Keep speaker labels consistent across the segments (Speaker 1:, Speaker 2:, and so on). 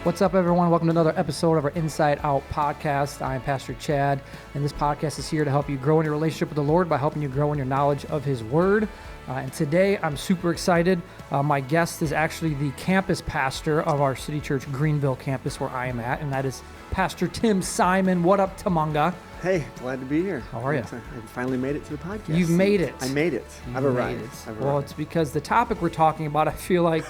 Speaker 1: What's up, everyone? Welcome to another episode of our Inside Out podcast. I'm Pastor Chad, and this podcast is here to help you grow in your relationship with the Lord by helping you grow in your knowledge of His Word. And today, I'm super excited. My guest is actually the campus pastor of our City Church Greenville campus where I am at, and that is Pastor Tim Simon. What up, Tamunga?
Speaker 2: Hey, glad to be here.
Speaker 1: How are you?
Speaker 2: I finally made it to the podcast.
Speaker 1: You've made it.
Speaker 2: I made it. I've arrived.
Speaker 1: Well, it's because the topic we're talking about, I feel like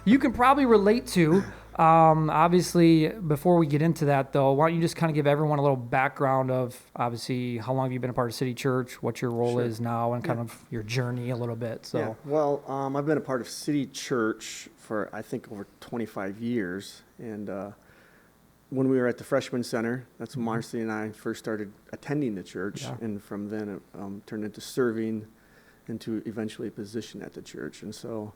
Speaker 1: you can probably relate to. Obviously, before we get into that, though, why don't you just kind of give everyone a little background of, obviously, how long have you been a part of City Church, what your role is now, and kind of your journey a little bit. So,
Speaker 2: yeah. Well, I've been a part of City Church for, I think, over 25 years. And when we were at the Freshman Center, that's when Marcy and I first started attending the church. Yeah. And from then, it turned into serving and to eventually a position at the church. And so...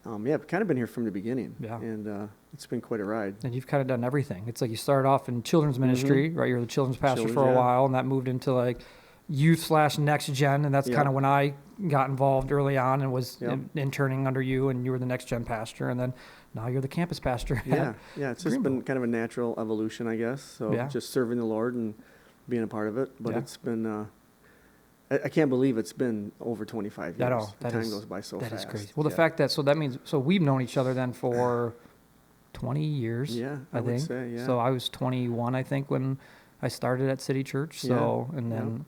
Speaker 2: I've kind of been here from the beginning, and it's been quite a ride.
Speaker 1: And you've kind of done everything. It's like you started off in children's ministry, right? You're the children's pastor for a while, and that moved into like youth/next gen, and that's kind of when I got involved early on and was interning under you, and you were the next gen pastor, and then now you're the campus pastor.
Speaker 2: It's just been kind of a natural evolution, I guess. So just serving the Lord and being a part of it, but it's been... I can't believe it's been over 25 years. The time goes by so fast.
Speaker 1: That is crazy. Well, the fact that, that means we've known each other then for 20 years, I think. Would say, yeah. So I was 21, I think, when I started at City Church. So, and then,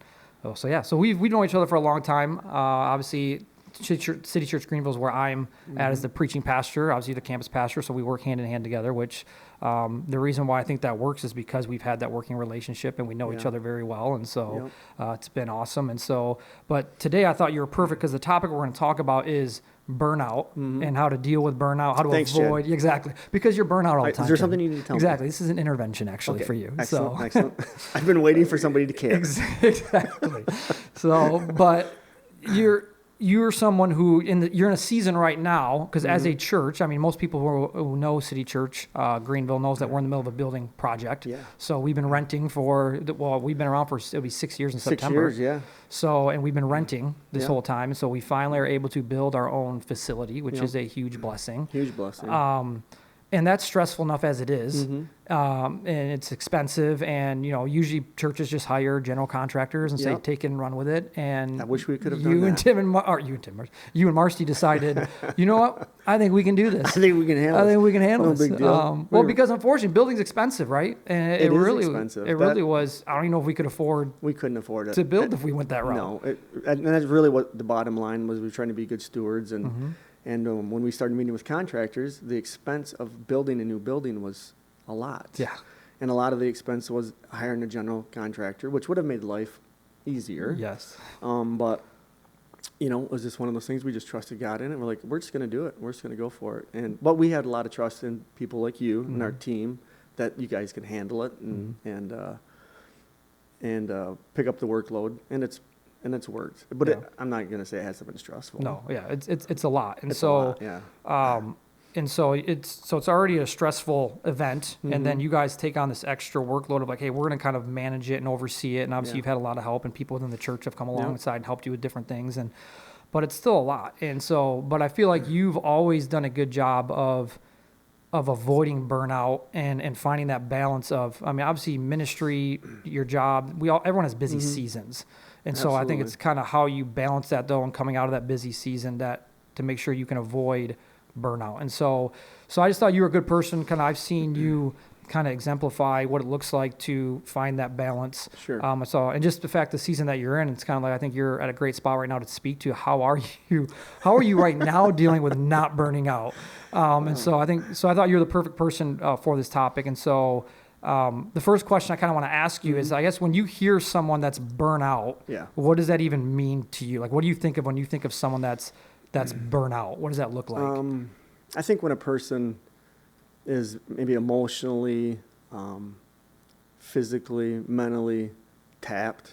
Speaker 1: so we've known each other for a long time. Obviously, City Church Greenville is where I'm at as the preaching pastor, obviously the campus pastor, so we work hand in hand together, which the reason why I think that works is because we've had that working relationship and we know each other very well, and so it's been awesome. And so, but today I thought you were perfect because the topic we're going to talk about is burnout and how to deal with burnout, how to avoid,
Speaker 2: Chad.
Speaker 1: Exactly, because you're burnout all the time.
Speaker 2: Is there something you need to tell me?
Speaker 1: Exactly, this is an intervention actually for you.
Speaker 2: Excellent. I've been waiting for somebody to care.
Speaker 1: Exactly. So, but you're someone who you're in a season right now because as a church, I mean, most people who know City Church Greenville knows that we're in the middle of a building project. Yeah. So we've been renting we've been around for it'll be 6 years in September.
Speaker 2: 6 years, yeah.
Speaker 1: So and we've been renting this whole time, and so we finally are able to build our own facility, which is a huge blessing.
Speaker 2: Huge blessing.
Speaker 1: And that's stressful enough as it is, and it's expensive. And usually churches just hire general contractors and say take it and run with it. And
Speaker 2: I wish we could have done that.
Speaker 1: You and Marcy decided, you know what? I think we can do this.
Speaker 2: I think we can handle this.
Speaker 1: No big deal. Because unfortunately, building's expensive, right? And it really is expensive. It really was. I don't even know if we could afford.
Speaker 2: We couldn't afford it
Speaker 1: to build if we went that route.
Speaker 2: No, and that's really what the bottom line was. We were trying to be good stewards and. And when we started meeting with contractors, the expense of building a new building was a lot.
Speaker 1: Yeah.
Speaker 2: And a lot of the expense was hiring a general contractor, which would have made life easier.
Speaker 1: Yes.
Speaker 2: But, it was just one of those things we just trusted God in. And we're like, we're just going to do it. We're just going to go for it. But we had a lot of trust in people like you and our team that you guys can handle it and pick up the workload. And it's worked, but I'm not going to say it hasn't been stressful.
Speaker 1: No, it's a lot, and
Speaker 2: it's so
Speaker 1: and so it's already a stressful event, and then you guys take on this extra workload of like, hey, we're going to kind of manage it and oversee it, and obviously you've had a lot of help, and people within the church have come alongside and helped you with different things, but it's still a lot, and so, but I feel like you've always done a good job of avoiding burnout and finding that balance of, I mean, obviously ministry, your job, everyone has busy seasons. And so I think it's kind of how you balance that though and coming out of that busy season to make sure you can avoid burnout. And so I just thought you were a good person. Kind of I've seen you kind of exemplify what it looks like to find that balance.
Speaker 2: Sure.
Speaker 1: And just the fact the season that you're in, it's kind of like I think you're at a great spot right now to speak to how are you right now dealing with not burning out. And so I thought you were the perfect person for this topic. And so the first question I kind of want to ask you is, I guess when you hear someone that's burnout, what does that even mean to you? Like, what do you think of when you think of someone that's burnout? What does that look like?
Speaker 2: I think when a person is maybe emotionally, physically, mentally tapped,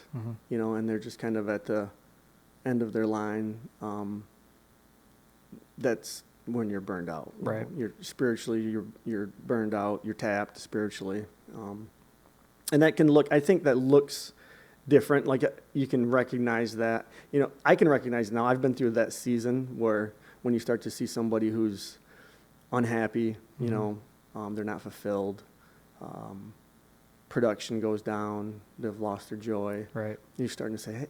Speaker 2: and they're just kind of at the end of their line, that's when you're burned out.
Speaker 1: Right.
Speaker 2: You're spiritually, you're burned out, you're tapped spiritually. And that can look, I think that looks different. Like you can recognize that, I can recognize now, I've been through that season where when you start to see somebody who's unhappy, they're not fulfilled. Production goes down. They've lost their joy.
Speaker 1: Right.
Speaker 2: You're starting to say, hey,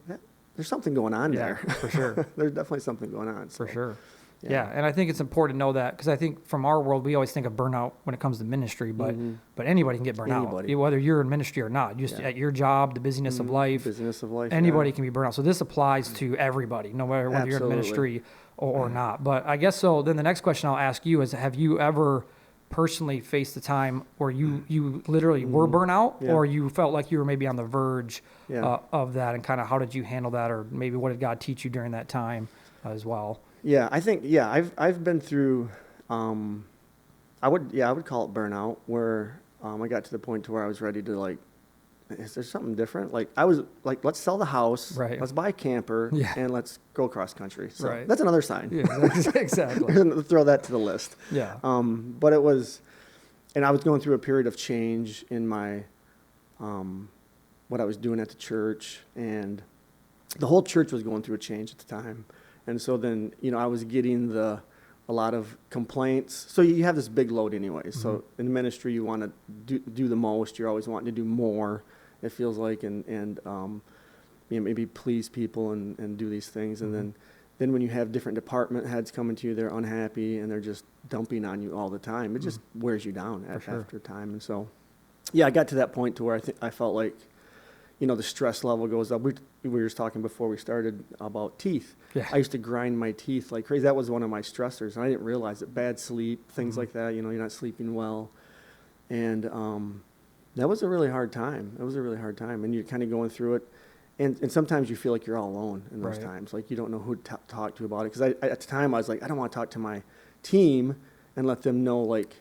Speaker 2: there's something going on there.
Speaker 1: For sure.
Speaker 2: There's definitely something going on.
Speaker 1: For sure. Yeah, and I think it's important to know that, because I think from our world, we always think of burnout when it comes to ministry, but anybody can get burnt out, whether you're in ministry or not. Just at your job, the busyness of life, anybody can be burnt out. So this applies to everybody, no matter whether you're in ministry or not. But I guess so. Then the next question I'll ask you is: have you ever personally faced a time where you literally were burnt out, or you felt like you were maybe on the verge of that, and kind of how did you handle that, or maybe what did God teach you during that time as well?
Speaker 2: Yeah, I think I've been through. I would call it burnout, where I got to the point to where I was ready to, like, is there something different? Like, I was like, let's sell the house, let's buy a camper, and let's go cross country. So that's another sign.
Speaker 1: Yeah, exactly.
Speaker 2: Throw that to the list.
Speaker 1: Yeah.
Speaker 2: But it was, and I was going through a period of change in my, what I was doing at the church, and the whole church was going through a change at the time. And so then, I was getting a lot of complaints. So you have this big load anyway. So in ministry, you want to do the most. You're always wanting to do more, it feels like, and maybe please people and do these things. And then when you have different department heads coming to you, they're unhappy and they're just dumping on you all the time. It just wears you down after time. And so, I got to that point to where I felt like, the stress level goes up. We were just talking before we started about teeth. Yeah. I used to grind my teeth like crazy. That was one of my stressors, and I didn't realize it. Bad sleep, things like that. You're not sleeping well, and that was a really hard time. It was a really hard time, and you're kind of going through it, and sometimes you feel like you're all alone in those times. Like you don't know who to talk to about it. Because at the time I was like, I don't want to talk to my team and let them know like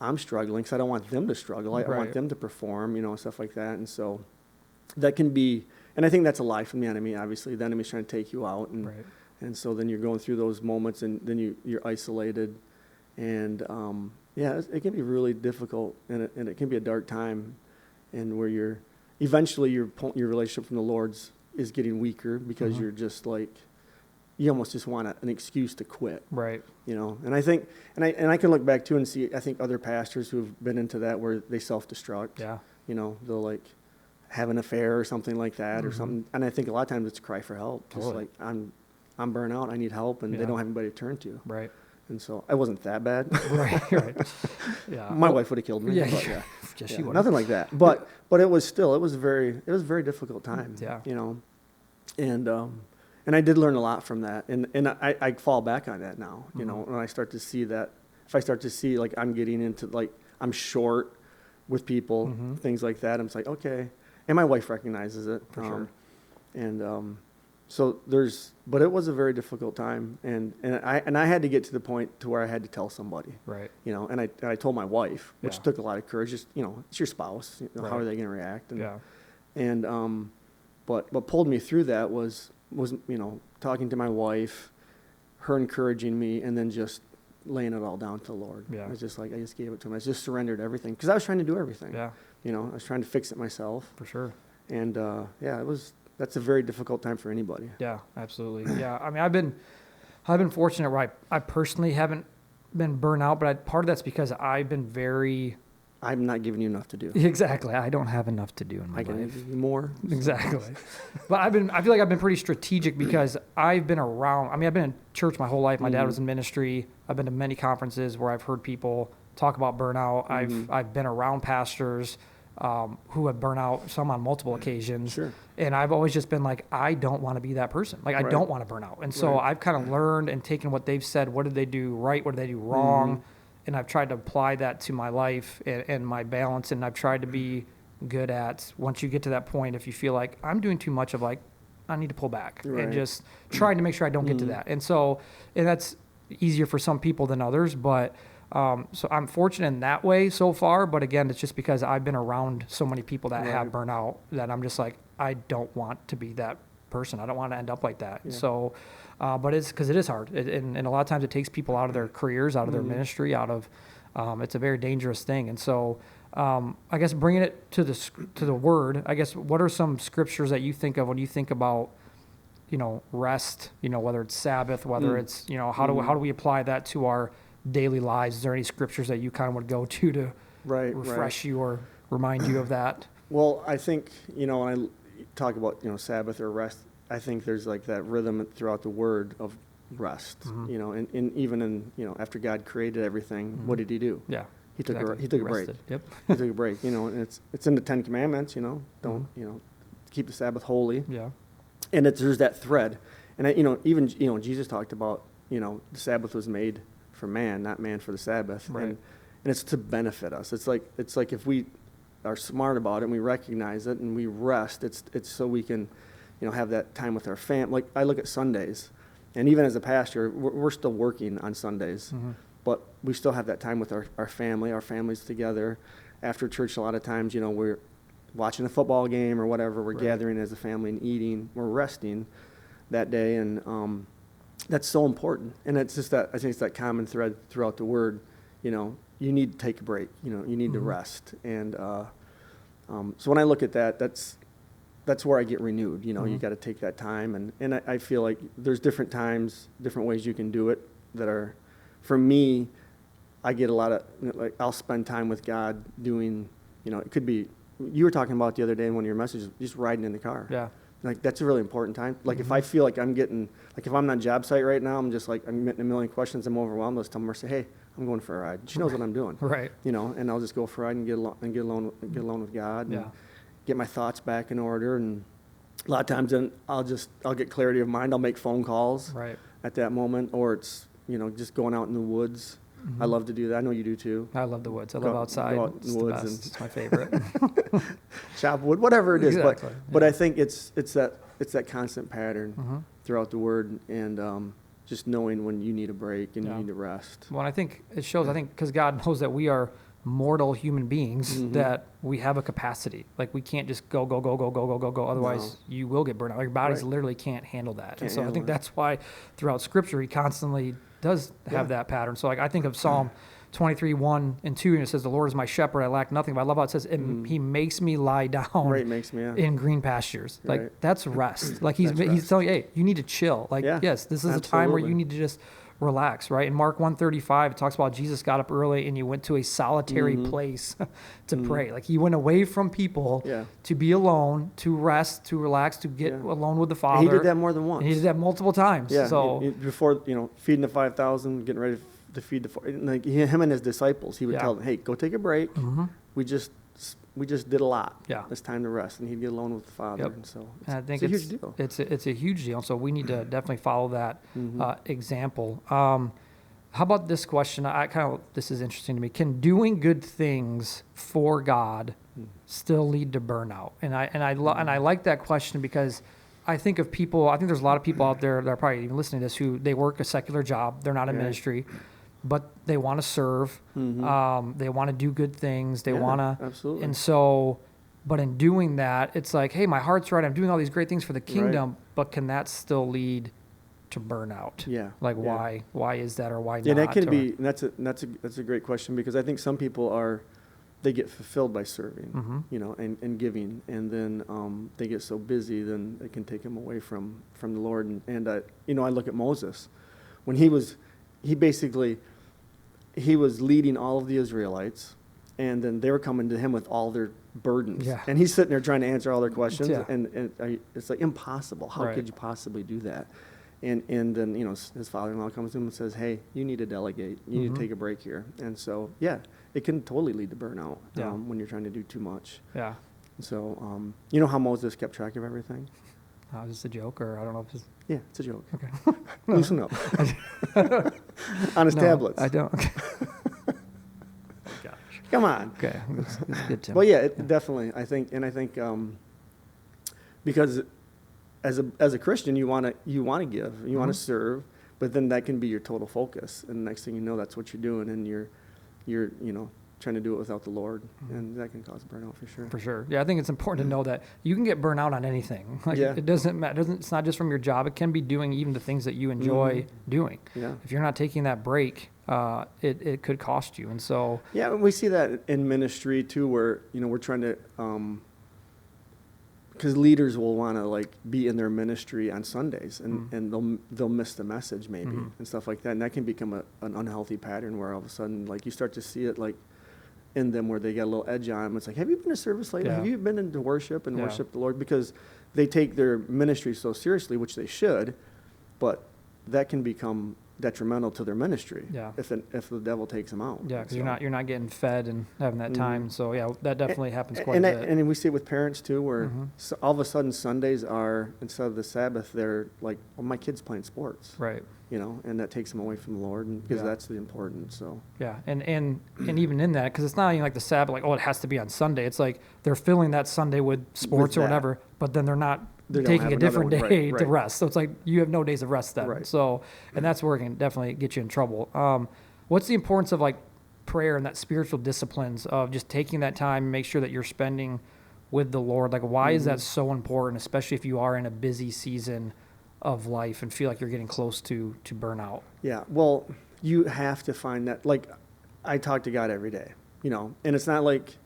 Speaker 2: I'm struggling, because I don't want them to struggle. I want them to perform, stuff like that, and so. That can be, and I think that's a lie from the enemy, obviously. The enemy's trying to take you out, and so then you're going through those moments, and then you're isolated, and it can be really difficult, and it can be a dark time, and where eventually your relationship from the Lord's is getting weaker, because you're just like, you almost just want an excuse to quit, and I think, and I can look back too and see, I think other pastors who've been into that where they self-destruct, they'll like have an affair or something like that, or something. And I think a lot of times it's a cry for help. Just like, I'm burnt out, I need help, and they don't have anybody to turn to. Right. And so I wasn't that bad. Right. Yeah. My wife would have killed me. She would. Nothing like that. But it was a very difficult time. And I did learn a lot from that. And I fall back on that now, when I start to see that, if I start to see like I'm getting into like, I'm short with people, things like that, I'm just like, okay. And my wife recognizes it. For sure. And so but it was a very difficult time, and I had to get to the point to where I had to tell somebody. Right. And I told my wife, which took a lot of courage. Just it's your spouse. How are they going to react? And but what pulled me through that was talking to my wife, her encouraging me, and then just laying it all down to the Lord. Yeah. It's just like I just gave it to him. I just surrendered everything, because I was trying to do everything. Yeah. I was trying to fix it myself. For sure. And that's a very difficult time for anybody. Yeah, absolutely. Yeah. I mean, I've been fortunate where I personally haven't been burnt out, but part of that's because I'm not giving you enough to do. Exactly. I don't have enough to do in my life. I can give you more. Exactly. But I feel like I've been pretty strategic, because I've been around. I mean, I've been in church my whole life. My dad was in ministry. I've been to many conferences where I've heard people talk about burnout. I've been around pastors who have burnt out, some on multiple occasions. Sure. And I've always just been like, I don't want to be that person. Like, I don't want to burn out. And so I've kind of learned and taken what they've said. What did they do right? What did they do wrong? And I've tried to apply that to my life and my balance. And I've tried to be good at, once you get to that point, if you feel like I'm doing too much of like, I need to pull back, and just trying to make sure I don't get to that. And so, and that's easier for some people than others, but so I'm fortunate in that way so far. But again, it's just because I've been around so many people that have burnout that I'm just like, I don't want to be that person. I don't want to end up like that. Yeah. So, but it's because it is hard. And a lot of times it takes people out of their careers, out of their ministry, it's a very dangerous thing. And so, I guess bringing it to the word, I guess, what are some scriptures that you think of when you think about, rest, whether it's Sabbath, whether it's, how do we apply that to our
Speaker 1: daily lives? Is there any scriptures that you kind of would go to refresh you or remind you of that?
Speaker 2: Well, I think, when I talk about, Sabbath or rest, I think there's like that rhythm throughout the word of rest, and even in, after God created everything, what did he do?
Speaker 1: Yeah.
Speaker 2: He took a break.
Speaker 1: Yep.
Speaker 2: He took a break, and it's in the 10 Commandments, don't, keep the Sabbath holy.
Speaker 1: Yeah.
Speaker 2: And there's that thread. And, even, Jesus talked about, the Sabbath was made for man, not man for the Sabbath.
Speaker 1: Right.
Speaker 2: And it's to benefit us. It's like if we are smart about it and we recognize it and we rest, it's so we can, have that time with our family. Like I look at Sundays, and even as a pastor, we're still working on Sundays, but we still have that time with our family, our families together. After church, a lot of times, we're watching a football game or whatever. We're gathering as a family and eating. We're resting that day, and that's so important. And it's just that, I think it's that common thread throughout the word. You need to take a break. You need to rest. And so when I look at that, that's where I get renewed. You got to take that time, and I feel like there's different times, different ways you can do it that are, for me, I get a lot of, like, I'll spend time with God doing, it could be, you were talking about the other day in one of your messages, just riding in the car.
Speaker 1: Yeah.
Speaker 2: Like, that's a really important time. Like, if I feel like I'm getting, like, if I'm on job site right now, I'm just like, I'm getting a million questions, I'm overwhelmed, I'll tell Marcia, say, hey, I'm going for a ride. She knows what I'm doing.
Speaker 1: Right.
Speaker 2: And I'll just go for a ride and get alone with God. And get my thoughts back in order. And a lot of times then I'll get clarity of mind. I'll make phone calls at that moment, or it's, just going out in the woods. I love to do that. I know you do too.
Speaker 1: I love the woods. I love outside.
Speaker 2: Go out in the woods.
Speaker 1: It's my favorite.
Speaker 2: Chop wood, whatever it is.
Speaker 1: Exactly.
Speaker 2: But I think it's that constant pattern throughout the word, and just knowing when you need a break and you need to rest.
Speaker 1: Well, I think it shows, because God knows that we are mortal human beings, that we have a capacity. Like, we can't just go. Otherwise, you will get burned out. Your bodies literally can't handle that. And so I think that's why throughout Scripture, he constantly does have that pattern. So, like, I think of Psalm 23, 1 and 2, and it says, the Lord is my shepherd, I lack nothing. But I love how it says, he makes me lie down in green pastures. Like, that's rest. Like, he's telling you, hey, you need to chill. Like, yes, this is a time where you need to just relax, right? In Mark 1:35, it talks about Jesus got up early and he went to a solitary place to pray. Like, he went away from people to be alone, to rest, to relax, to get alone with the Father.
Speaker 2: And he did that more than once.
Speaker 1: And he did that multiple times.
Speaker 2: Yeah.
Speaker 1: So
Speaker 2: before, feeding the 5,000, getting ready to feed like him and his disciples, he would tell them, hey, go take a break. We just did a lot. Yeah. It's time to rest. And he'd get alone with the Father. And so
Speaker 1: I think
Speaker 2: it's a huge deal.
Speaker 1: It's a huge deal. So we need to definitely follow that example. How about this question? This is interesting to me. Can doing good things for God still lead to burnout? And I like that question, because I think of people, I think there's a lot of people out there that are probably even listening to this who they work a secular job. They're not in ministry, but they want to serve. They want to do good things. They want to.
Speaker 2: Absolutely.
Speaker 1: And so, but in doing that, it's like, hey, my heart's right. I'm doing all these great things for the kingdom, but can that still lead to burnout? Yeah. Like, why is that, or why not?
Speaker 2: Yeah, that can be, and that's a great question, because I think some people they get fulfilled by serving, and giving, and then they get so busy, then it can take them away from the Lord. And I look at Moses, when he was leading all of the Israelites, and then they were coming to him with all their burdens. Yeah. And he's sitting there trying to answer all their questions, and it's like impossible. How could you possibly do that? And then, his father-in-law comes to him and says, hey, you need to delegate. You need to take a break here. And so, it can totally lead to burnout when you're trying to do too much. Yeah. So, you know how Moses kept track of everything?
Speaker 1: Is this a joke, or I don't know if it's...
Speaker 2: Yeah, it's a joke.
Speaker 1: Okay.
Speaker 2: Loosen up. On his tablets.
Speaker 1: I don't. Okay.
Speaker 2: Gosh. Come on.
Speaker 1: Okay. It's good, Tim.
Speaker 2: Well, it definitely, I think, because as a Christian, you want to give, you want to serve, but then that can be your total focus. And the next thing you know, that's what you're doing, and you're trying to do it without the Lord, and that can cause burnout for sure.
Speaker 1: For sure. Yeah, I think it's important to know that you can get burnout on anything. Like, it doesn't matter. It's not just from your job. It can be doing even the things that you enjoy doing. Yeah. If you're not taking that break, it could cost you. And so... Yeah,
Speaker 2: we see that in ministry too, where, we're trying to kind because leaders will want to like be in their ministry on Sundays, and they'll miss the message maybe and stuff like that, and that can become an unhealthy pattern where all of a sudden like you start to see it like in them where they get a little edge on them. It's like, have you been to service lately? Have you been into worship and worship the Lord? Because they take their ministry so seriously, which they should, but that can become detrimental to their ministry if the devil takes them out.
Speaker 1: Yeah, because you're not getting fed and having that time. So yeah, that definitely happens quite a bit.
Speaker 2: And we see it with parents too, where so all of a sudden Sundays are, instead of the Sabbath, they're like, well, my kid's playing sports,
Speaker 1: right? You know,
Speaker 2: and that takes them away from the Lord, and because that's the important. So
Speaker 1: yeah, and even in that, because it's not even like the Sabbath, like, oh, it has to be on Sunday. It's like they're filling that Sunday with sports or whatever, but then they're not taking a different day to rest. So it's like you have no days of rest then. Right. So, and that's where it can definitely get you in trouble. What's the importance of like prayer and that spiritual disciplines of just taking that time and make sure that you're spending with the Lord? Like, why is that so important, especially if you are in a busy season of life and feel like you're getting close to burnout? Yeah,
Speaker 2: well, you have to find that. Like, I talk to God every day, and it's not like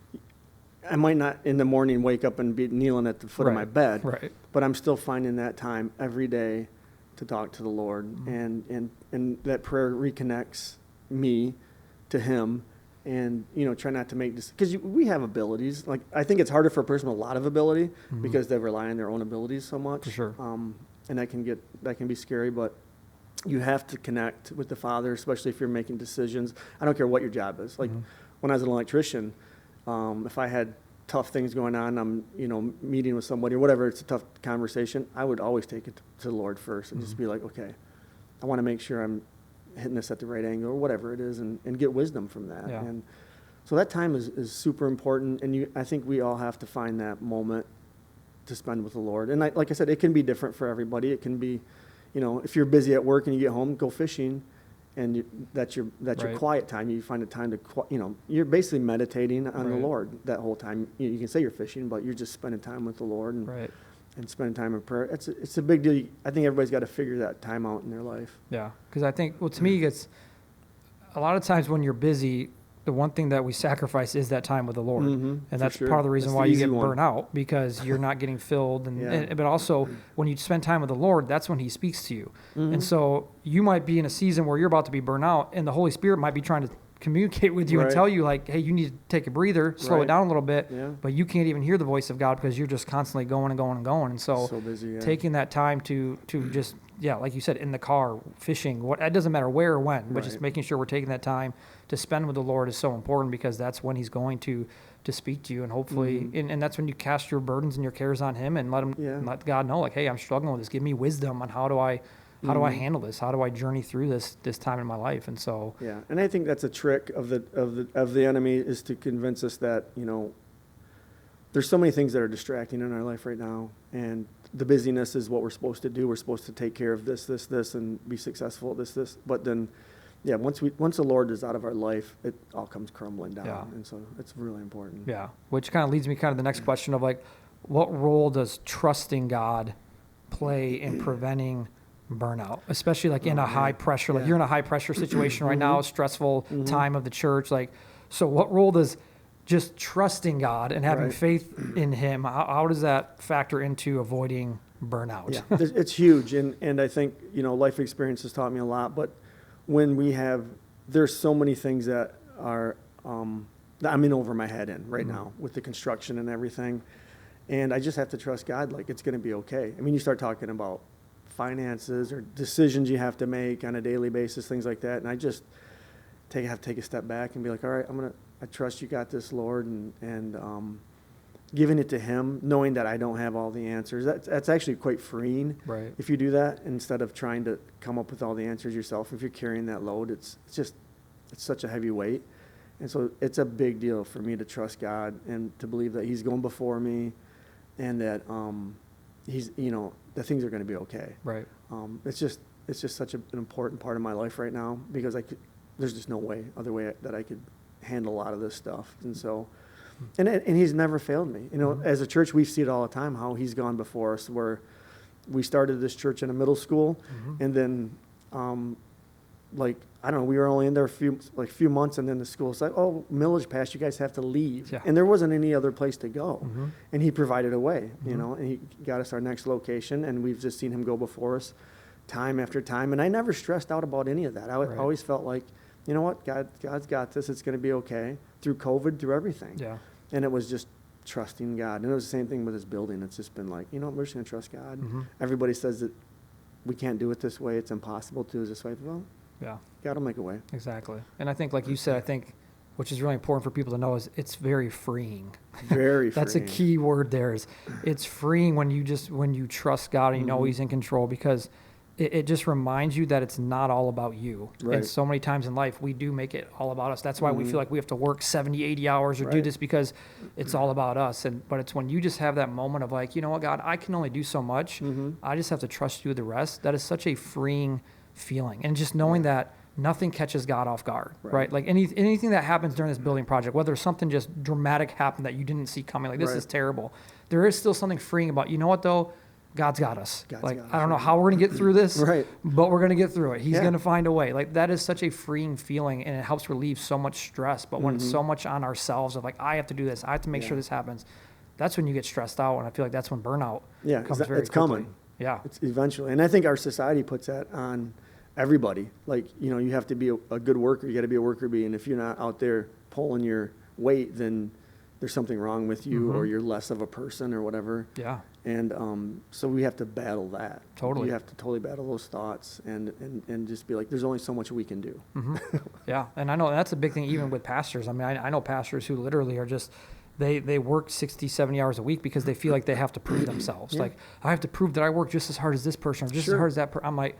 Speaker 2: I might not in the morning wake up and be kneeling at the foot of my bed, but I'm still finding that time every day to talk to the Lord, and that prayer reconnects me to Him, and try not to make this, because we have abilities. Like, I think it's harder for a person with a lot of ability because they rely on their own abilities so much.
Speaker 1: For sure.
Speaker 2: And that can be scary, but you have to connect with the Father, especially if you're making decisions. I don't care what your job is. Like when I was an electrician, if I had tough things going on, I'm meeting with somebody or whatever, it's a tough conversation, I would always take it to the Lord first and just be like, okay, I want to make sure I'm hitting this at the right angle or whatever it is, and get wisdom from that.
Speaker 1: Yeah.
Speaker 2: And so that time is super important, and I think we all have to find that moment to spend with the Lord. And like I said, it can be different for everybody. It can be, if you're busy at work and you get home, go fishing, and that's your quiet time. You find a time to, you're basically meditating on the Lord that whole time. You can say you're fishing, but you're just spending time with the Lord and spending time in prayer. It's a big deal. I think everybody's got to figure that time out in their life.
Speaker 1: Yeah, because I think, to me, it's a lot of times when you're busy, the one thing that we sacrifice is that time with the Lord. And that's part of the reason why you get burnt out, because you're not getting filled. But also, when you spend time with the Lord, that's when He speaks to you. And so you might be in a season where you're about to be burnt out, and the Holy Spirit might be trying to communicate with you and tell you, like, hey, you need to take a breather, slow it down a little bit. But you can't even hear the voice of God because you're just constantly going and going and going. And so busy, taking that time to just, like you said, in the car, fishing, it doesn't matter where or when, but just making sure we're taking that time to spend with the Lord is so important, because that's when He's going to speak to you, and hopefully, and that's when you cast your burdens and your cares on Him and let God know, like, hey, I'm struggling with this. Give me wisdom on how do I handle this? How do I journey through this time in my life? And so
Speaker 2: and I think that's a trick of the enemy, is to convince us that there's so many things that are distracting in our life right now, and the busyness is what we're supposed to do. We're supposed to take care of this, and be successful at this. But then, once the Lord is out of our life, it all comes crumbling down, and so it's really important.
Speaker 1: Yeah, which kind of leads me to the next question of, like, what role does trusting God play in preventing burnout, especially like in a high pressure, like you're in a high pressure situation right now, stressful time of the church. Like, so what role does just trusting God and having faith in Him, how does that factor into avoiding burnout?
Speaker 2: Yeah, it's huge. And I think, life experience has taught me a lot, but when there's so many things that are, that I'm in over my head in right now with the construction and everything. And I just have to trust God, like, it's going to be okay. I mean, you start talking about finances or decisions you have to make on a daily basis, things like that. And I just have to take a step back and be like, all right, I trust you got this, Lord, and giving it to Him, knowing that I don't have all the answers. That's actually quite freeing if you do that, instead of trying to come up with all the answers yourself. If you're carrying that load, it's such a heavy weight. And so it's a big deal for me to trust God and to believe that He's going before me, and that He's, that things are going to be okay. It's just such an important part of my life right now, because there's just no other way that I could handle a lot of this stuff. And so, and He's never failed me. As a church, we see it all the time, how He's gone before us, where we started this church in a middle school, and then like, I don't know, we were only in there a few months, and then the school's like, oh, millage passed, you guys have to leave.
Speaker 1: Yeah.
Speaker 2: And there wasn't any other place to go.
Speaker 1: Mm-hmm.
Speaker 2: And he provided a way, you
Speaker 1: Mhm.
Speaker 2: know, and he got us our next location, and we've just seen him go before us time after time. And I never stressed out about any of that. I
Speaker 1: Right.
Speaker 2: always felt like, you know what, God's got this, it's going to be okay, through COVID, through everything.
Speaker 1: Yeah.
Speaker 2: And it was just trusting God. And it was the same thing with this building. It's just been like, you know, we're just going to trust God.
Speaker 1: Mm-hmm.
Speaker 2: Everybody says that we can't do it this way, it's impossible to do it this way. Well,
Speaker 1: Yeah.
Speaker 2: God will make a way.
Speaker 1: Exactly. And I think, like you said, which is really important for people to know, is it's very freeing.
Speaker 2: Very
Speaker 1: That's a
Speaker 2: freeing.
Speaker 1: key word there. Is it's freeing when you trust God and you know
Speaker 2: Mhm.
Speaker 1: He's in control, because it just reminds you that it's not all about you.
Speaker 2: Right.
Speaker 1: And so many times in life, we do make it all about us. That's why we
Speaker 2: Mhm.
Speaker 1: feel like we have to work 70, 80 hours or do
Speaker 2: Right.
Speaker 1: this, because it's all about us. But it's when you just have that moment of like, you know what, God, I can only do so much.
Speaker 2: Mhm.
Speaker 1: I just have to trust you with the rest. That is such a freeing feeling. And just knowing that nothing catches God off guard, right? Like anything that happens during this building project, whether something just dramatic happened that you didn't see coming, like this
Speaker 2: Right.
Speaker 1: is terrible, there is still something freeing about, you know what though? God's got us.
Speaker 2: God's
Speaker 1: like,
Speaker 2: got us,
Speaker 1: I don't know
Speaker 2: right.
Speaker 1: how we're going to get through this,
Speaker 2: Right.
Speaker 1: but we're going to get through it. He's
Speaker 2: Yeah.
Speaker 1: going to find a way. Like, that is such a freeing feeling, and it helps relieve so much stress. But when it's
Speaker 2: Mhm.
Speaker 1: so much on ourselves of like, I have to do this, I have to make
Speaker 2: Yeah.
Speaker 1: sure this happens, that's when you get stressed out. And I feel like that's when burnout
Speaker 2: Yeah,
Speaker 1: comes very
Speaker 2: it's
Speaker 1: quickly.
Speaker 2: coming.
Speaker 1: Yeah.
Speaker 2: It's eventually. And I think our society puts that on everybody. Like, you know, you have to be a good worker. You got to be a worker bee. And if you're not out there pulling your weight, then there's something wrong with you, or
Speaker 1: Mhm.
Speaker 2: you're less of a person or whatever.
Speaker 1: Yeah.
Speaker 2: And so we have to battle that.
Speaker 1: Totally.
Speaker 2: You have to totally battle those thoughts and just be like, there's only so much we can do.
Speaker 1: hmm Yeah, and I know that's a big thing even with pastors. I mean, I know pastors who literally are just, they work 60, 70 hours a week because they feel like they have to prove themselves.
Speaker 2: Yeah.
Speaker 1: Like, I have to prove that I work just as hard as this person or just as
Speaker 2: Sure.
Speaker 1: hard as that person. I'm like,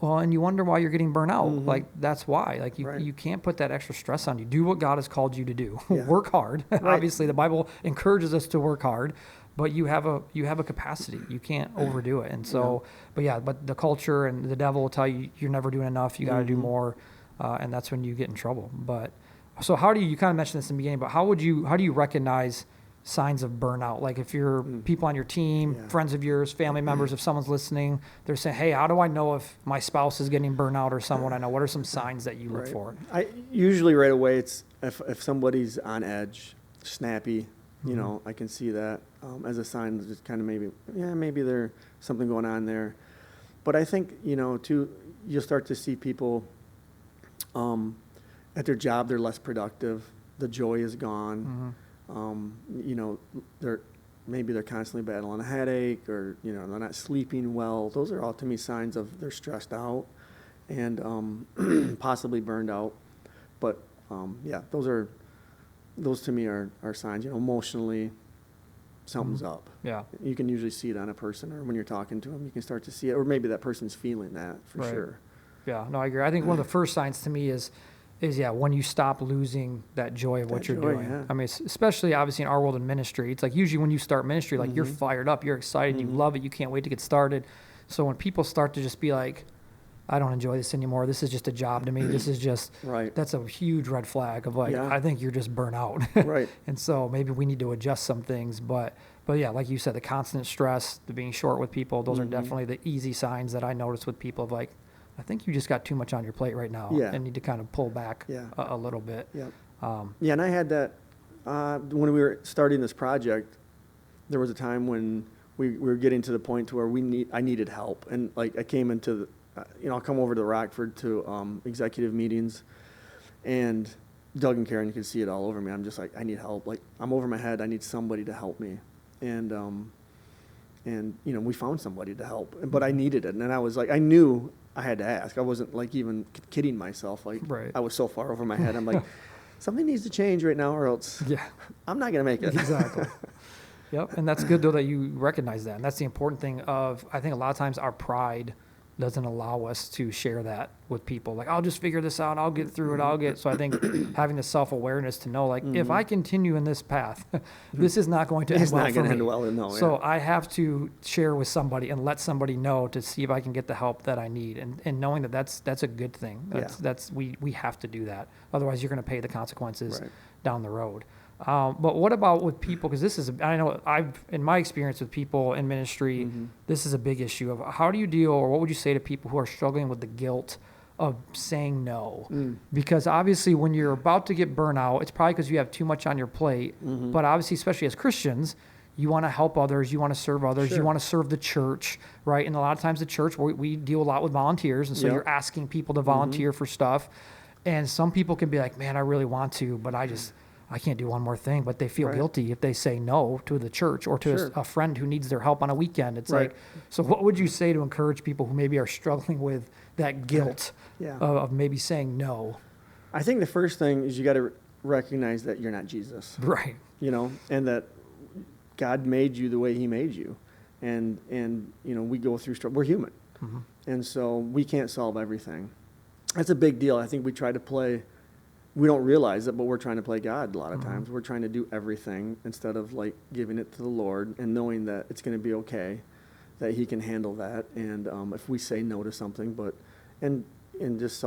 Speaker 1: well, and you wonder why you're getting burnt out.
Speaker 2: Mhm.
Speaker 1: Like, that's why. Like,
Speaker 2: Right.
Speaker 1: you can't put that extra stress on you. Do what God has called you to do.
Speaker 2: Yeah.
Speaker 1: Work hard.
Speaker 2: Right.
Speaker 1: Obviously, the Bible encourages us to work hard, but you have a capacity. You can't overdo it. And so, but the culture and the devil will tell you you're never doing enough. You got to do
Speaker 2: Mhm.
Speaker 1: more, and that's when you get in trouble. But so, how do you kind of mentioned this in the beginning? But how do you recognize signs of burnout? Like, if you're people on your team,
Speaker 2: Yeah.
Speaker 1: friends of yours, family members, if someone's listening, they're saying, hey, how do I know if my spouse is getting burnout or someone I know? What are some signs that you look
Speaker 2: Right.
Speaker 1: for?
Speaker 2: I usually right away, it's if somebody's on edge, snappy, you
Speaker 1: Mhm.
Speaker 2: know, I can see that as a sign that just kind of maybe there's something going on there. But I think, you know, too, you'll start to see people at their job, they're less productive. The joy is gone. You know, maybe they're constantly battling a headache, or, you know, they're not sleeping well. Those are all, to me, signs of they're stressed out and possibly burned out. But yeah, those to me are signs. You know, emotionally, something's up.
Speaker 1: Yeah.
Speaker 2: You can usually see it on a person, or when you're talking to them, you can start to see it, or maybe that person's feeling that for
Speaker 1: Right.
Speaker 2: sure.
Speaker 1: Yeah. No, I agree. I think one of the first signs to me is when you stop losing that joy of what
Speaker 2: That
Speaker 1: you're
Speaker 2: joy,
Speaker 1: doing.
Speaker 2: yeah.
Speaker 1: I mean, especially obviously in our world in ministry, it's like usually when you start ministry, like you're
Speaker 2: Mhm.
Speaker 1: fired up, you're excited, you
Speaker 2: Mhm.
Speaker 1: love it, you can't wait to get started. So when people start to just be like, I don't enjoy this anymore, this is just a job to me, this is just,
Speaker 2: Right.
Speaker 1: that's a huge red flag of like,
Speaker 2: Yeah.
Speaker 1: I think you're just burnt out.
Speaker 2: Right.
Speaker 1: And so maybe we need to adjust some things, but yeah, like you said, the constant stress, the being short with people, those are
Speaker 2: Mhm.
Speaker 1: definitely the easy signs that I notice with people of like, I think you just got too much on your plate right now
Speaker 2: Yeah.
Speaker 1: and need to kind of pull back
Speaker 2: Yeah.
Speaker 1: a little bit.
Speaker 2: Yep.
Speaker 1: Um,
Speaker 2: Yeah, and I had that when we were starting this project. There was a time when we were getting to the point to where I needed help, and like I came into I'll come over to Rockford to executive meetings, and Doug and Karen, you can see it all over me. I'm just like, I need help. Like, I'm over my head. I need somebody to help me, and you know, we found somebody to help, but I needed it, and I was like, I knew I had to ask. I wasn't like even kidding myself. Like,
Speaker 1: Right.
Speaker 2: I was so far over my head. I'm like, something needs to change right now, or else
Speaker 1: yeah,
Speaker 2: I'm not gonna make it.
Speaker 1: exactly. Yep. And that's good though that you recognize that. And that's the important thing of, I think a lot of times our pride doesn't allow us to share that with people. Like, I'll just figure this out. I'll get through it. So I think having the self-awareness to know, like, if I continue in this path, this is not going to end
Speaker 2: It's
Speaker 1: well
Speaker 2: not
Speaker 1: for
Speaker 2: gonna
Speaker 1: me.
Speaker 2: end well. No.
Speaker 1: So
Speaker 2: Yeah.
Speaker 1: I have to share with somebody and let somebody know to see if I can get the help that I need, and knowing that that's a good thing. We have to do that. Otherwise, you're going to pay the consequences
Speaker 2: Right.
Speaker 1: down the road. But what about with people? Because I know in my experience with people in ministry,
Speaker 2: Mhm.
Speaker 1: this is a big issue of how do you deal, or what would you say to people who are struggling with the guilt of saying no. Because obviously when you're about to get burnout, it's probably because you have too much on your plate. But obviously, especially as Christians, you want to help others, you want to serve others, you want to serve the church, right? And a lot of times the church, we deal a lot with volunteers, and so you're asking people to volunteer for stuff. And some people can be like, man, I really want to, but I can't do one more thing. But they feel guilty if they say no to the church or to a friend who needs their help on a weekend. It's like, so what would you say to encourage people who maybe are struggling with that guilt of maybe saying no?
Speaker 2: I think the first thing is you got to recognize that you're not Jesus.
Speaker 1: Right.
Speaker 2: You know, and that God made you the way he made you. And you know, we go through we're human. And so we can't solve everything. That's a big deal. I think we try to play, we don't realize it, but we're trying to play God a lot of times. We're trying to do everything instead of like giving it to the Lord and knowing that it's going to be okay, that he can handle that. And if we say no to something, and just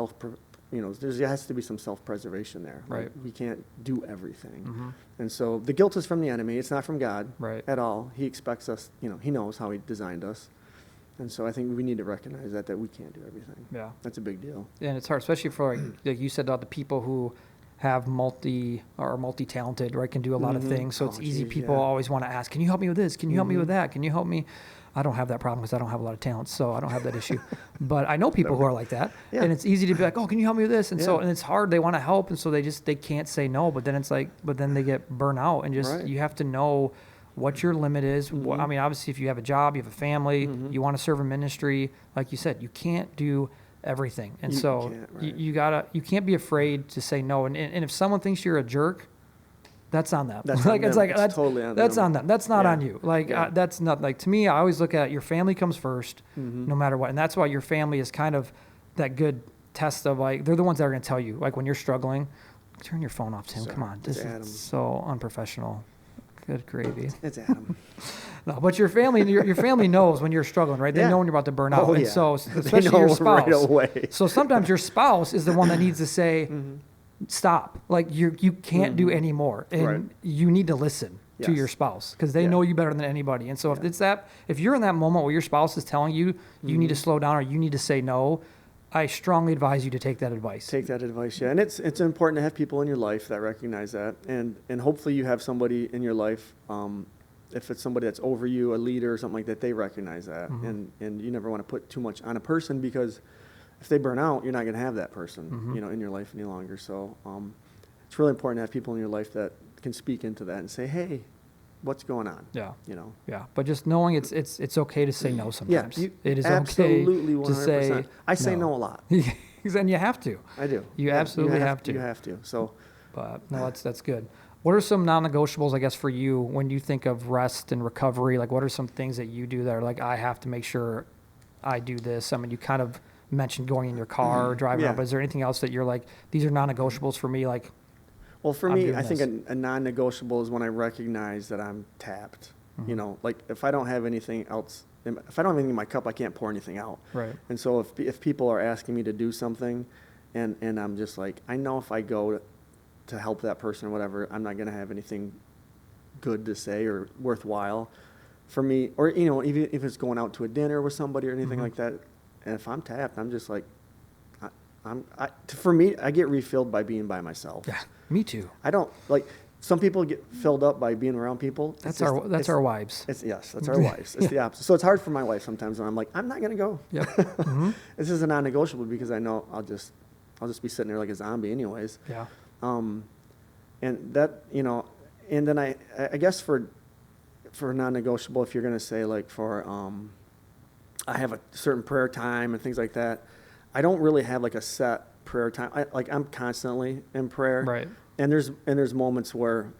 Speaker 2: there has to be some self-preservation there.
Speaker 1: Right.
Speaker 2: Like, we can't do everything. And so the guilt is from the enemy. It's not from God at all. He expects us, he knows how he designed us. And so I think we need to recognize that we can't do everything. Yeah. That's a big deal.
Speaker 1: And it's hard, especially for, like you said, the people who have multi-talented, right, can do a lot of things. So it's easy. People always want to ask, can you help me with this? Can you help me with that? Can you help me? I don't have that problem because I don't have a lot of talent, so I don't have that issue. But I know people who are like that, and it's easy to be like, oh, can you help me with this? And so, and it's hard. They want to help, and so they can't say no. But then it's like, then they get burnt out, and you have to know what your limit is. I mean, obviously, if you have a job, you have a family, you want to serve a ministry, like you said, you can't do everything, and you can't be afraid to say no. And if someone thinks you're a jerk, that's on them.
Speaker 2: That's
Speaker 1: like
Speaker 2: on
Speaker 1: it's
Speaker 2: them.
Speaker 1: like that's
Speaker 2: totally on
Speaker 1: that's
Speaker 2: them.
Speaker 1: on them. That's not on you. Like that's not like, to me. I always look at your family comes first, no matter what, and that's why your family is kind of that good test of like they're the ones that are going to tell you like when you're struggling, turn your phone off, Tim. Come on, this is so unprofessional. Good gravy.
Speaker 2: It's Adam.
Speaker 1: No, but your family knows when you're struggling, right? They know when you're about to burn out, and so especially your spouse.
Speaker 2: Right away.
Speaker 1: So sometimes your spouse is the one that needs to say, "Stop! Like you can't do any more," and you need to listen to your spouse because they know you better than anybody. And so if you're in that moment where your spouse is telling you you need to slow down or you need to say no, I strongly advise you to take that advice.
Speaker 2: And it's important to have people in your life that recognize that, and hopefully you have somebody in your life, if it's somebody that's over you, a leader or something like that, they recognize that, and you never want to put too much on a person because if they burn out, you're not going to have that person, in your life any longer. So it's really important to have people in your life that can speak into that and say, hey, what's going on? Yeah.
Speaker 1: Yeah. But just knowing it's okay to say no sometimes.
Speaker 2: Yeah,
Speaker 1: it is
Speaker 2: absolutely
Speaker 1: okay 100%.
Speaker 2: To say I say no a lot.
Speaker 1: And you have to.
Speaker 2: I do.
Speaker 1: You absolutely have to.
Speaker 2: You have to. So,
Speaker 1: but no, that's good. What are some non-negotiables, I guess, for you when you think of rest and recovery? Like, what are some things that you do that are like, I have to make sure I do this? I mean, you kind of mentioned going in your car or driving around, but is there anything else that you're like, these are non-negotiables for me? Like,
Speaker 2: well, for me, I think a non-negotiable is when I recognize that I'm tapped. Like if I don't have anything else, if I don't have anything in my cup, I can't pour anything out.
Speaker 1: Right.
Speaker 2: And so if people are asking me to do something, and I'm just like, I know if I go to help that person or whatever, I'm not going to have anything good to say or worthwhile for me. Or even if it's going out to a dinner with somebody or anything like that, and if I'm tapped, I'm just like, for me, I get refilled by being by myself.
Speaker 1: Yeah, me too.
Speaker 2: I don't like. Some people get filled up by being around people.
Speaker 1: That's our wives.
Speaker 2: That's our wives. It's the opposite. So it's hard for my wife sometimes when I'm like, I'm not going to go.
Speaker 1: Yep.
Speaker 2: This is a non-negotiable because I know I'll just be sitting there like a zombie anyways.
Speaker 1: Yeah.
Speaker 2: And that, and then I guess for non-negotiable, if you're going to say like I have a certain prayer time and things like that, I don't really have like a set prayer time. I'm constantly in prayer.
Speaker 1: Right.
Speaker 2: And there's moments where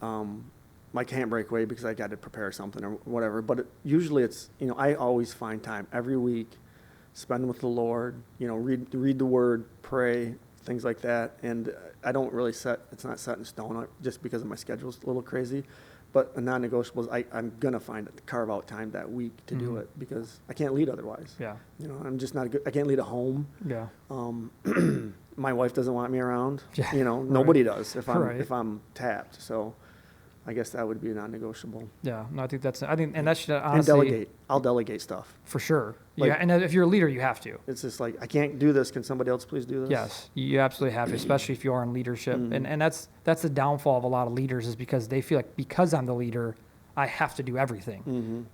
Speaker 2: I can't break away because I got to prepare something or whatever. But usually it's, I always find time every week, spend with the Lord, read the Word, pray, things like that. And I don't really it's not set in stone just because of my schedule's a little crazy. But a non-negotiable is I'm going to carve out time that week to do it because I can't lead otherwise.
Speaker 1: Yeah.
Speaker 2: I'm just not I can't lead a home.
Speaker 1: Yeah.
Speaker 2: My wife doesn't want me around.
Speaker 1: Yeah.
Speaker 2: Nobody does if I'm tapped. So I guess that would be a non-negotiable.
Speaker 1: Yeah, no, and that should honestly.
Speaker 2: And delegate. I'll delegate stuff.
Speaker 1: For sure.
Speaker 2: Like,
Speaker 1: yeah, and if you're a leader, you have to.
Speaker 2: It's just like, I can't do this. Can somebody else please do this?
Speaker 1: Yes, you absolutely have to, especially if you are in leadership. And that's the downfall of a lot of leaders, is because they feel like, because I'm the leader, I have to do everything.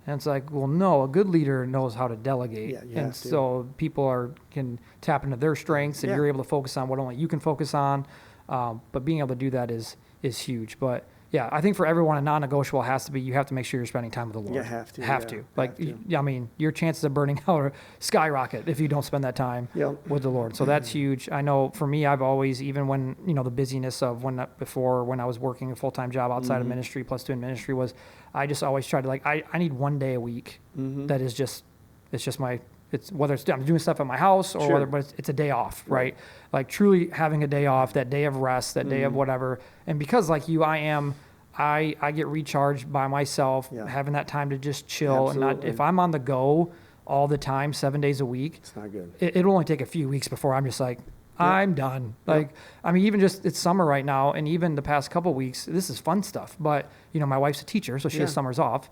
Speaker 1: And it's like, well, no, a good leader knows how to delegate.
Speaker 2: Yeah, you
Speaker 1: and
Speaker 2: have to.
Speaker 1: so people can tap into their strengths, and you're able to focus on what only you can focus on. But being able to do that is huge. But yeah, I think for everyone, a non-negotiable has to be, you have to make sure you're spending time with the Lord.
Speaker 2: You have to.
Speaker 1: Have to. Like, I mean, your chances of burning out skyrocket if you don't spend that time with the Lord. So that's huge. I know for me, I've always, even when, the busyness of when I was working a full-time job outside of ministry plus doing ministry, was I just always tried to, like, I need one day a week that is just, it's just my, it's whether it's I'm doing stuff at my house or whether, but it's a day off, right? Like truly having a day off, that day of rest, that day of whatever. And because like you, I get recharged by myself, having that time to just chill. And not, if I'm on the go all the time, 7 days a week,
Speaker 2: it's not good.
Speaker 1: It'll only take a few weeks before I'm just like, I'm done. Like, I mean, even just, it's summer right now. And even the past couple of weeks, this is fun stuff, but my wife's a teacher, so she has summers off.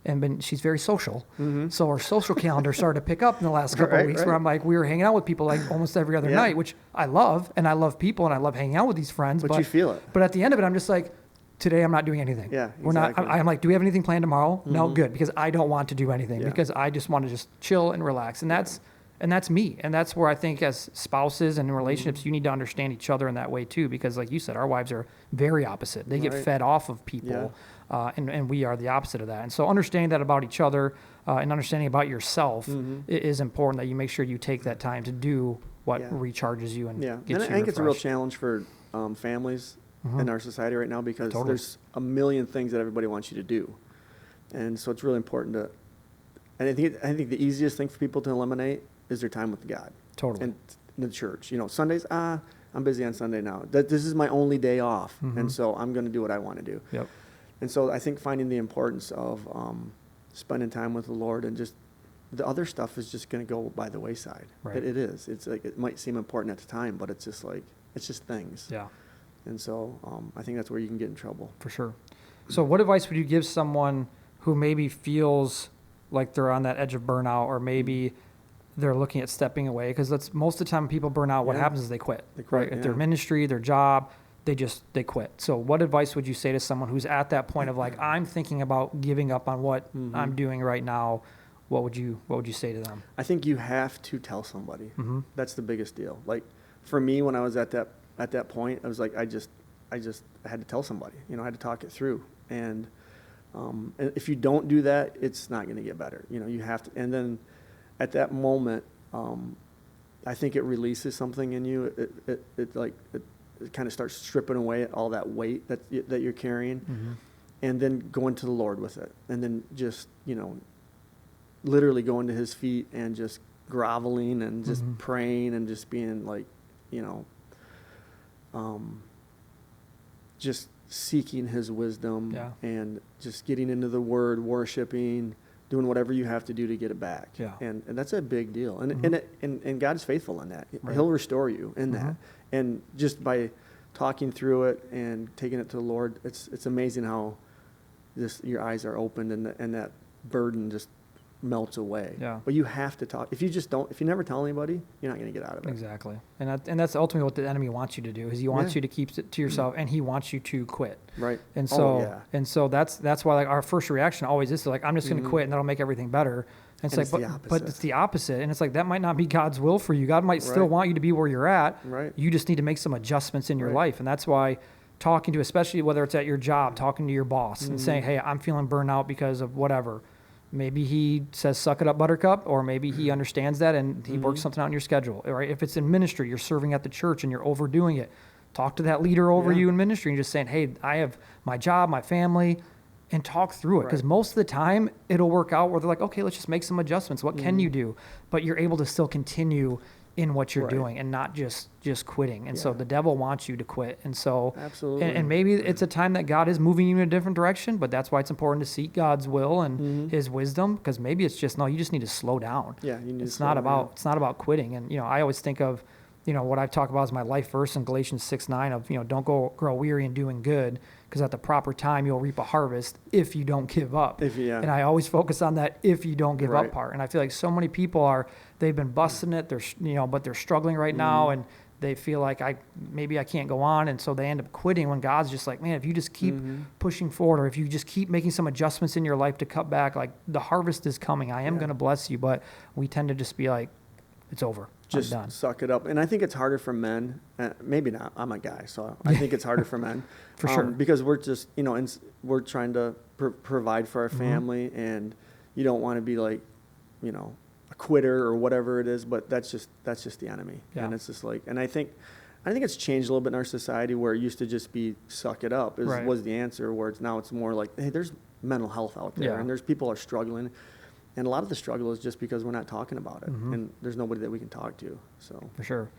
Speaker 1: And she's very social. So our social calendar started to pick up in the last couple of weeks where I'm like, we were hanging out with people like almost every other night, which I love. And I love people and I love hanging out with these friends.
Speaker 2: But you feel it.
Speaker 1: But at the end of it, I'm just like, today I'm not doing anything.
Speaker 2: Yeah,
Speaker 1: We're not. I'm like, do we have anything planned tomorrow? No, good. Because I don't want to do anything because I just want to just chill and relax. And that's me. And that's where I think as spouses and in relationships, you need to understand each other in that way too. Because like you said, our wives are very opposite. They get fed off of people. And we are the opposite of that. And so understanding that about each other and understanding about yourself is important, that you make sure you take that time to do what recharges you and gets you
Speaker 2: I think it's a real
Speaker 1: refreshed.
Speaker 2: challenge for families in our society right now because there's a million things that everybody wants you to do. And so it's really important to, and I think the easiest thing for people to eliminate is their time with God.
Speaker 1: Totally.
Speaker 2: And the church. Sundays, I'm busy on Sunday now. This is my only day off. And so I'm going to do what I want to do.
Speaker 1: Yep.
Speaker 2: And so I think finding the importance of spending time with the Lord, and just the other stuff is just going to go by the wayside.
Speaker 1: Right.
Speaker 2: It is. It's like, it might seem important at the time, but it's just things.
Speaker 1: Yeah.
Speaker 2: And so I think that's where you can get in trouble.
Speaker 1: For sure. So what advice would you give someone who maybe feels like they're on that edge of burnout, or maybe they're looking at stepping away? Because that's most of the time people burn out. What happens is they quit. Right? If their ministry, their job, they quit. So what advice would you say to someone who's at that point of like, I'm thinking about giving up on what I'm doing right now? What would you say to them?
Speaker 2: I think you have to tell somebody. That's the biggest deal. Like for me, when I was at that point, I was like, I had to tell somebody. I had to talk it through. And if you don't do that, it's not going to get better. You have to. And then at that moment, I think it releases something in you. It kind of starts stripping away all that weight that you're carrying, and then going to the Lord with it, and then just literally going to His feet and just groveling and just praying and just being like, just seeking His wisdom and just getting into the Word, worshiping, doing whatever you have to do to get it back. Yeah. And that's a big deal. And God is faithful in that. Right. He'll restore you in that. And just by talking through it and taking it to the Lord, it's amazing how just your eyes are opened and that burden just melts away. Yeah. But you have to talk. If you never tell anybody, you're not going to get out of it.
Speaker 1: Exactly. And that's ultimately what the enemy wants you to do, is he wants you to keep it to yourself, and he wants you to quit. Right. And so that's why like our first reaction always is to like, I'm just going to quit and that'll make everything better. And it's like, but it's the opposite. And it's like, that might not be God's will for you. God might still want you to be where you're at. Right. You just need to make some adjustments in your life. And that's why talking to, especially whether it's at your job, talking to your boss and saying, hey, I'm feeling burned out because of whatever. Maybe he says, suck it up, buttercup, or maybe he understands that and he works something out in your schedule. Right? If it's in ministry, you're serving at the church and you're overdoing it, talk to that leader over you in ministry and just saying, hey, I have my job, my family, and talk through it. Because most of the time it'll work out where they're like, okay, let's just make some adjustments. What can you do? But you're able to still continue in what you're doing and not just quitting. And so the devil wants you to quit. And so, and maybe it's a time that God is moving you in a different direction, but that's why it's important to seek God's will and His wisdom, because maybe it's just, no, you just need to slow down. Yeah. It's not about quitting. And, I always think of what I talk about is my life verse in Galatians 6:9 of, don't grow weary in doing good, because at the proper time you'll reap a harvest if you don't give up. And I always focus on that if you don't give up part. And I feel like so many people they've been busting it, but they're struggling right now, and they feel like maybe I can't go on, and so they end up quitting when God's just like, man, if you just keep pushing forward, or if you just keep making some adjustments in your life to cut back, like the harvest is coming. I am going to bless you, but we tend to just be like, it's over.
Speaker 2: Just
Speaker 1: I'm done.
Speaker 2: Suck it up. And I think it's harder for men. Maybe not. I'm a guy, so I think it's harder for men.
Speaker 1: For sure.
Speaker 2: Because we're just, we're trying to provide for our family, and you don't want to be like, a quitter or whatever it is, but that's just the enemy. And it's just like, and I think it's changed a little bit in our society, where it used to just be suck it up was the answer, where it's more like, hey, there's mental health out there, and there's people are struggling. And a lot of the struggle is just because we're not talking about it, and there's nobody that we can talk to. So
Speaker 1: for sure.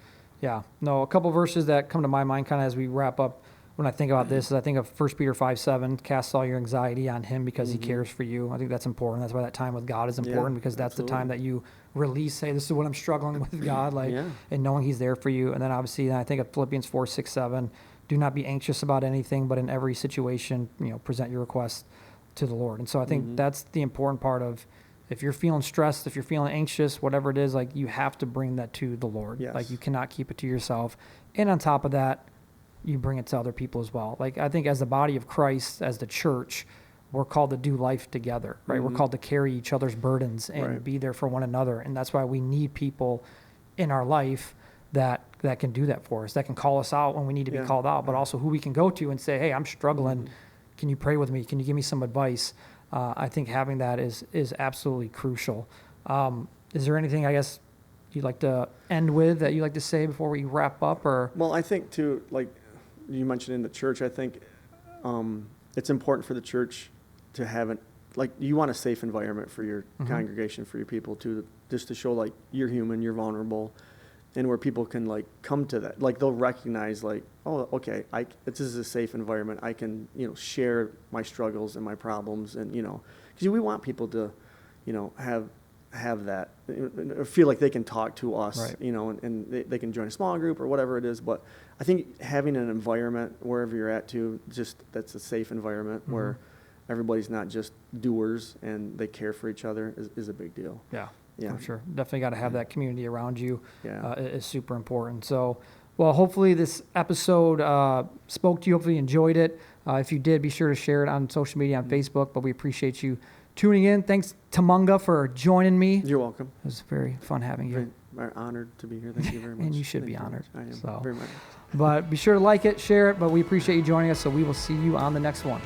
Speaker 1: Yeah. No, a couple verses that come to my mind kind of as we wrap up when I think about this is I think of 1 Peter 5:7, cast all your anxiety on him because he cares for you. I think that's important. That's why that time with God is important, because that's the time that you release, hey, this is what I'm struggling with, God, and knowing he's there for you. And then obviously I think of Philippians 4:6-7, do not be anxious about anything, but in every situation, present your requests to the Lord. And so I think that's the important part of, if you're feeling stressed, if you're feeling anxious, whatever it is, like, you have to bring that to the Lord.
Speaker 2: Yes.
Speaker 1: Like, you cannot keep it to yourself. And on top of that, you bring it to other people as well. Like, I think as the body of Christ, as the church, we're called to do life together, right? We're called to carry each other's burdens and be there for one another. And that's why we need people in our life that can do that for us, that can call us out when we need to be called out, but also who we can go to and say, hey, I'm struggling. Can you pray with me? Can you give me some advice? I think having that is absolutely crucial. Is there anything, I guess, you'd like to end with that you'd like to say before we wrap up? Or
Speaker 2: Well, I think too, like you mentioned in the church, I think it's important for the church to have you want a safe environment for your congregation, for your people too, just to show like you're human, you're vulnerable, and where people can like come to that, like they'll recognize like, oh, okay, this is a safe environment. I can, share my struggles and my problems, and because we want people to, have that, feel like they can talk to us, and they can join a small group or whatever it is. But I think having an environment wherever you're at too, just that's a safe environment where everybody's not just doers and they care for each other is a big deal.
Speaker 1: Yeah, for sure. Definitely got to have that community around you. Is super important. So, well, hopefully this episode spoke to you. Hopefully you enjoyed it. If you did, be sure to share it on social media, on Facebook. But we appreciate you tuning in. Thanks, Tamunga, for joining me.
Speaker 2: You're welcome.
Speaker 1: It was very fun having you.
Speaker 2: Very honored to be here. Thank you very much.
Speaker 1: And you should be honored.
Speaker 2: I am very much.
Speaker 1: But be sure to like it, share it. But we appreciate you joining us. So we will see you on the next one.